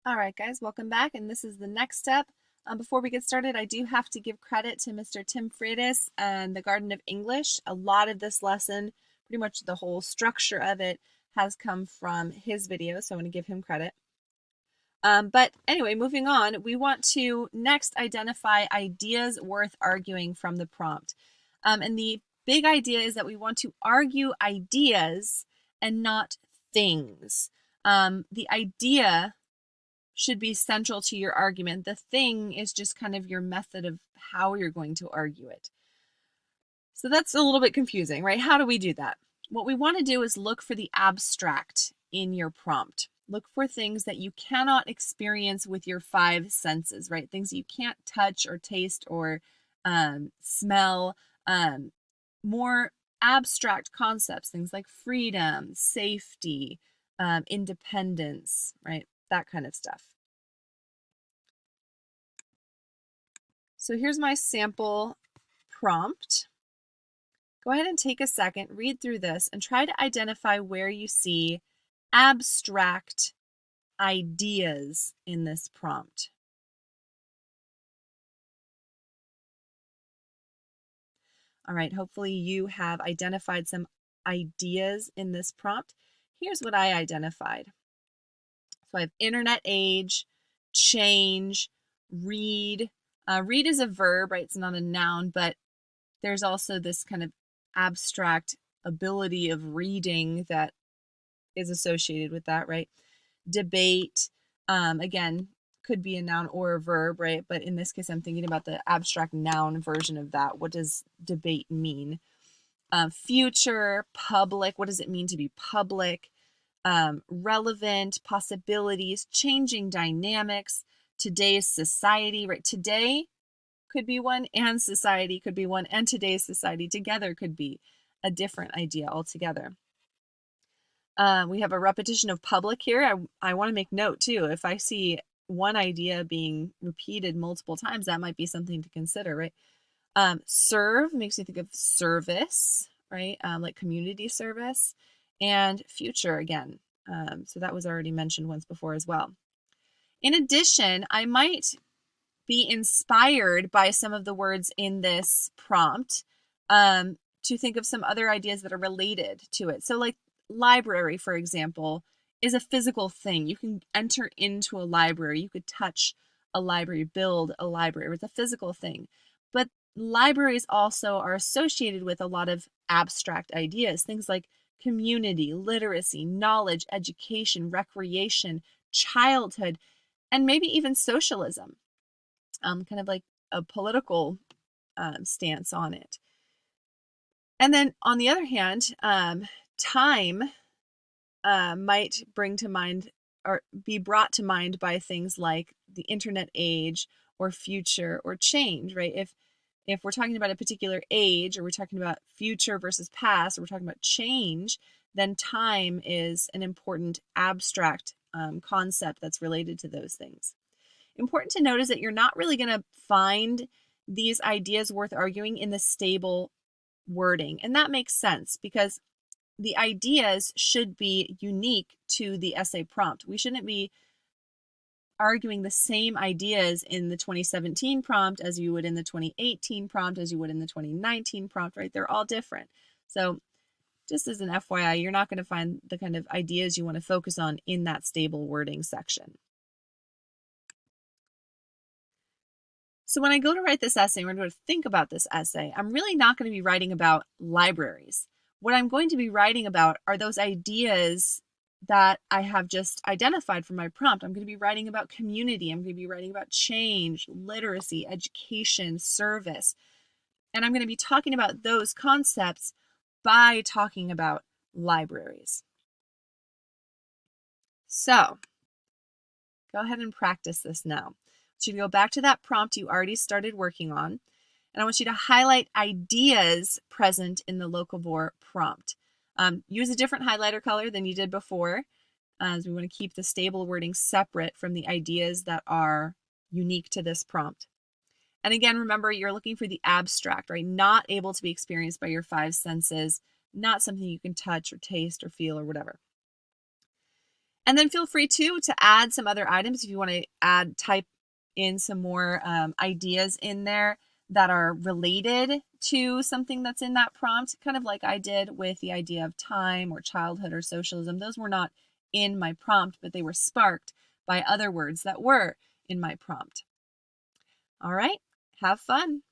All right, guys, welcome back. And this is the next step. Before we get started, I do have to give credit to Mr. Tim Freitas and the Garden of English. A lot of this lesson, pretty much the whole structure of it, has come from his video, so I want to give him credit. But anyway, moving on, we want to next identify ideas worth arguing from the prompt. And the big idea is that we want to argue ideas and not things. The idea should be central to your argument. The thing is just kind of your method of how you're going to argue it. So that's a little bit confusing, right? How do we do that? What we want to do is look for the abstract in your prompt. Look for things that you cannot experience with your five senses, right? Things you can't touch or taste or smell. More abstract concepts, things like freedom, safety, independence, right? That kind of stuff. So here's my sample prompt. Go ahead and take a second, read through this, and try to identify where you see abstract ideas in this prompt. All right, hopefully you have identified some ideas in this prompt. Here's what I identified. So I have internet age, change, read. Read is a verb, right? It's not a noun, but there's also this kind of abstract ability of reading that is associated with that, right? Debate, again, could be a noun or a verb, right? But in this case, I'm thinking about the abstract noun version of that. What does debate mean? Future, public, what does it mean to be public? Relevant, possibilities, changing dynamics, today's society, right? Today could be one, and society could be one, and today's society together could be a different idea altogether. We have a repetition of public here. I want to make note too. If I see one idea being repeated multiple times, that might be something to consider, right? Serve makes me think of service, right? Like community service, and future again. So that was already mentioned once before as well. In addition, I might be inspired by some of the words in this prompt to think of some other ideas that are related to it. So like library, for example, is a physical thing. You can enter into a library. You could touch a library, build a library. It's a physical thing. But libraries also are associated with a lot of abstract ideas, things like community, literacy, knowledge, education, recreation, childhood, and maybe even socialism, kind of like a political stance on it. And then on the other hand, time might bring to mind or be brought to mind by things like the internet age or future or change, right? If we're talking about a particular age, or we're talking about future versus past, or we're talking about change, then time is an important abstract concept that's related to those things. Important to note is that you're not really going to find these ideas worth arguing in the stable wording. And that makes sense because the ideas should be unique to the essay prompt. We shouldn't be arguing the same ideas in the 2017 prompt as you would in the 2018 prompt, as you would in the 2019 prompt, right? They're all different. So just as an FYI, you're not going to find the kind of ideas you want to focus on in that stable wording section. So when I go to write this essay, when I go to think about this essay, I'm really not going to be writing about libraries. What I'm going to be writing about are those ideas that I have just identified from my prompt. I'm going to be writing about community. I'm going to be writing about change, literacy, education, service. And I'm going to be talking about those concepts by talking about libraries. So go ahead and practice this now. So you go back to that prompt you already started working on, and I want you to highlight ideas present in the locavore prompt. Use a different highlighter color than you did before, as we want to keep the stable wording separate from the ideas that are unique to this prompt. And again, remember, you're looking for the abstract, right? Not able to be experienced by your five senses, not something you can touch or taste or feel or whatever. And then feel free to add some other items if you want to type in some more ideas in there that are related to something that's in that prompt, kind of like I did with the idea of time or childhood or socialism. Those were not in my prompt, but they were sparked by other words that were in my prompt. All right, have fun.